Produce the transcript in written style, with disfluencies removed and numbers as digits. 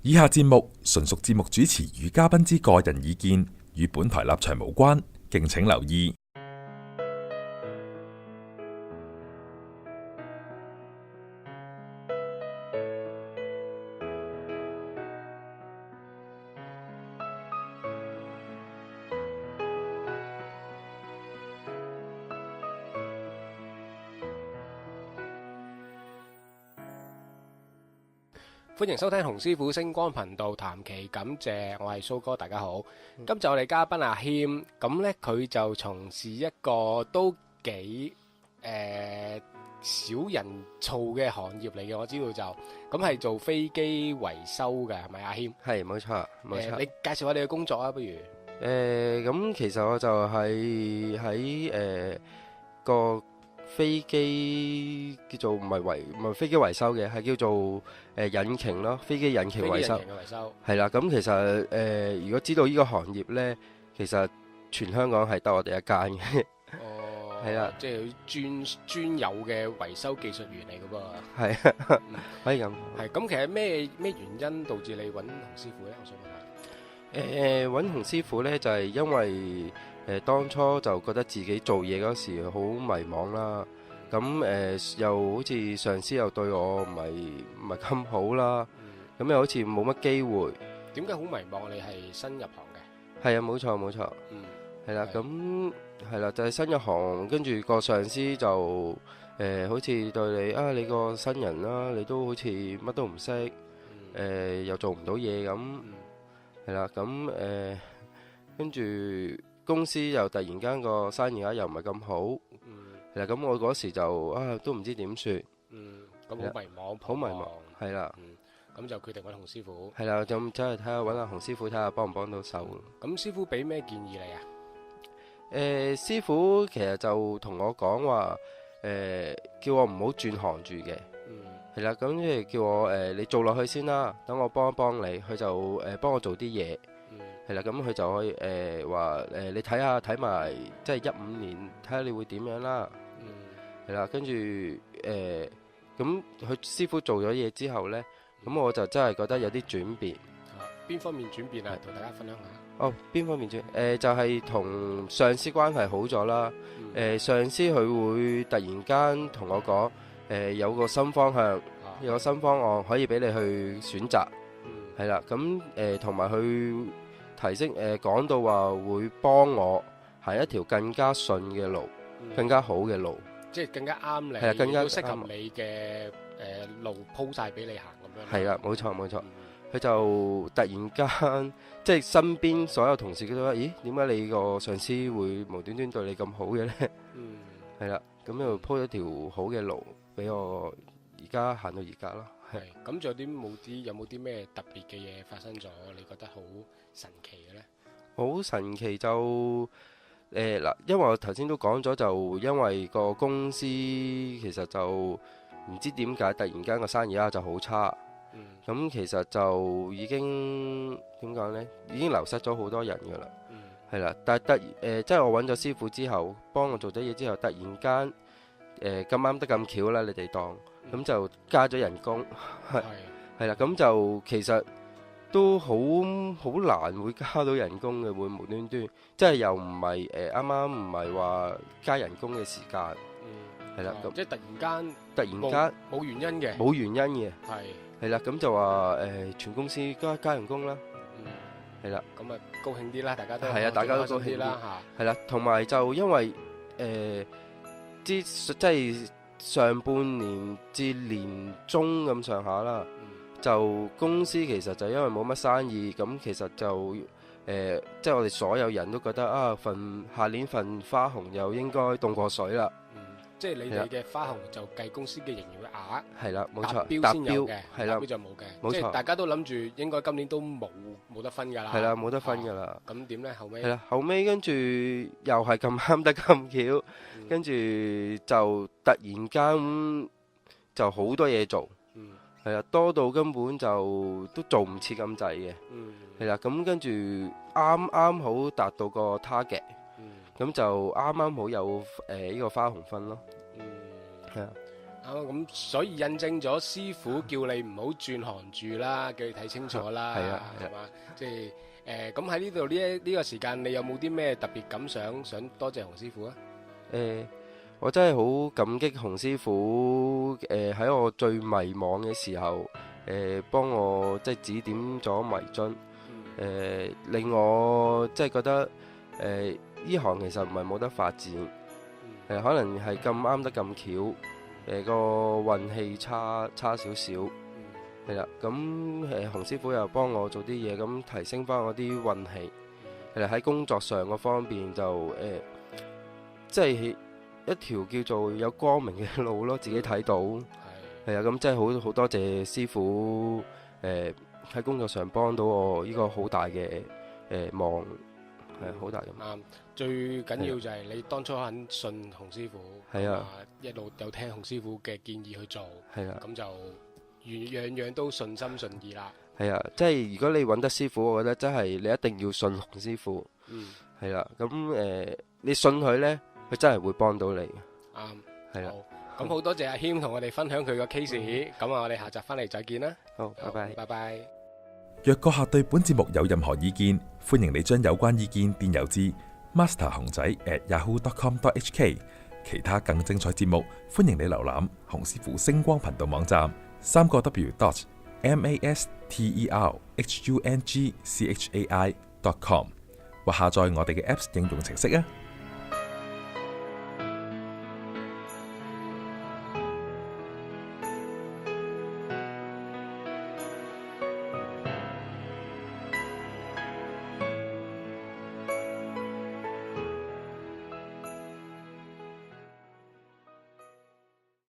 以下節目純屬節目主持與嘉賓之個人意見，與本台立場無關，敬請留意。歡迎收聽洪師傅星光頻道，談期感謝，我係蘇哥，大家好。今集我哋嘉賓阿謙，咁呢佢就從事一個都幾少人做嘅行業嚟嘅，我知道就咁係做飛機維修嘅，係咪阿謙？係，冇錯，冇錯。你介紹下你嘅工作啊，不如？咁其實我就係喺個飛機叫做唔係飛機維修嘅，係叫做引擎咯，飛機引擎維修。係啦，咁其實如果知道呢個行業呢，其實全香港係得我哋一間嘅。哦，係啦，即係專有嘅維修技術員嚟噶噃。係啊，可以咁。係咁，其實咩原因導致你揾洪師傅呢？我想問下。揾洪師傅呢，就係因為當初就覺得自己做嘢嗰時好迷茫啦，咁又好似上司又對我唔係咁好啦，咁又好似冇乜機會。點解好迷茫？你係新入行嘅？係啊，冇錯冇錯。係啦，咁係啦，就係新入行，跟住個上司就好似對你啊，你個新人啦，你都好似乜都唔識，又做唔到嘢咁。係啦，咁跟住公司又突然間個生意又唔係咁好，係啦，咁我嗰時就都唔知點算，咁好迷茫，好迷茫，係啦，咁就決定揾洪師傅，係啦，就走去睇下揾下洪師傅睇下幫唔幫到手。咁師傅俾咩建議你啊？師傅其實就同我講話，叫我唔好轉行住嘅。係啦，咁即係叫我你做落去先啦，等我幫一幫你，佢就幫我做啲嘢，係啦，咁佢就可以話你睇埋即係15年，睇下你會點樣啦，係啦，跟住咁佢師傅做咗嘢之後呢，咁我就真係覺得有啲轉變。邊方面轉變啊？同大家分享下。哦，邊方面轉？就係同上司關係好咗啦。上司佢會突然間同我講。有個新方向，有個新方案可以俾你去選擇，係啦，咁同埋佢提升講到話會幫我行一條更加順嘅路，更加好嘅路，即係更加啱你，係啊，更加適合你嘅路鋪晒俾你行咁樣。係啦，冇錯冇錯，佢就突然間即係身邊所有同事都話：咦，點解你個上司會無端端對你咁好嘅呢？係啦，咁就鋪咗條好嘅路。俾我而家行到而家咯，係咁，仲有冇啲咩特別嘅嘢發生咗？你覺得好神奇嘅呢？好神奇就嗱，因為我頭先都講咗，就因為個公司其實就唔知點解突然間個生意就好差，咁其實就已經點講呢？已經流失咗好多人噶啦，係啦，但係即係我揾咗師傅之後，幫我做咗嘢之後，突然間。咁啱得咁巧啦，你哋當咁就加咗人工，係啦，咁就其實都好難會加到人工嘅，會無端端，即係又唔係啱啱唔係話加人工嘅時間，係啦，咁即係突然間冇原因嘅，冇原因嘅，係啦，咁就話全公司加人工啦，係啦，咁啊高興啲啦，大家都係啊，大家都高興啦，係啦，同埋就因為即係上半年至年中咁上下啦，就公司其實就因為冇乜生意，咁其實就即係我哋所有人都覺得下年份花紅又應該凍過水啦。即係你哋嘅花紅就計公司嘅營業額，係啦，冇錯，達標先有嘅，係啦，達標就冇嘅，冇錯，即係大家都諗住應該今年都冇得分㗎啦。係啦，冇得分㗎啦。咁點咧？後尾係啦，後尾跟住又係咁啱得咁巧，跟住就突然間就好多嘢做，係啦，多到根本就都做唔切咁滯嘅，係啦，咁跟住啱好達到個 target。咁就啱啱好有呢個花紅分咯，係啊。咁所以印證咗師傅叫你唔好轉行住啦，叫你睇清楚啦，係啊，係嘛？即係咁喺呢度呢個時間，你有冇啲咩特別感想想多謝洪師傅啊？我真係好感激洪師傅，喺我最迷茫嘅時候，幫我即係指點咗迷津，令我即係覺得呢行其實唔係冇得發展，可能係咁啱得咁巧，個運氣差少少，係啦，咁洪師傅又幫我做啲嘢，咁提升翻我啲運氣，喺工作上嗰方面就即係一條叫做有光明嘅路咯，自己睇到，係啊，咁真係好多謝師傅喺工作上幫到我呢個好大嘅忙，係好大嘅忙。啱，最緊要就係你當初肯信洪師傅，係啊，一路有聽洪師傅嘅建議去做，係啊，咁就樣樣都順心順意啦。係啊，即係如果你揾得師傅，我覺得真係你一定要信洪師傅。係啦，咁你信佢呢，佢真係會幫到你。啱，係啦。咁好多謝阿謙同我哋分享佢個 case，咁我哋下集翻嚟再見啦。好，拜拜。拜拜。若閣下對本節目有任何意見，歡迎你將有關意見電郵至 master 熊仔@yahoo.com.hk。其他更精彩節目，歡迎你瀏覽洪師傅星光頻道網站3個W.masterhungchai.com 或下載我哋嘅 Apps 應用程式啊。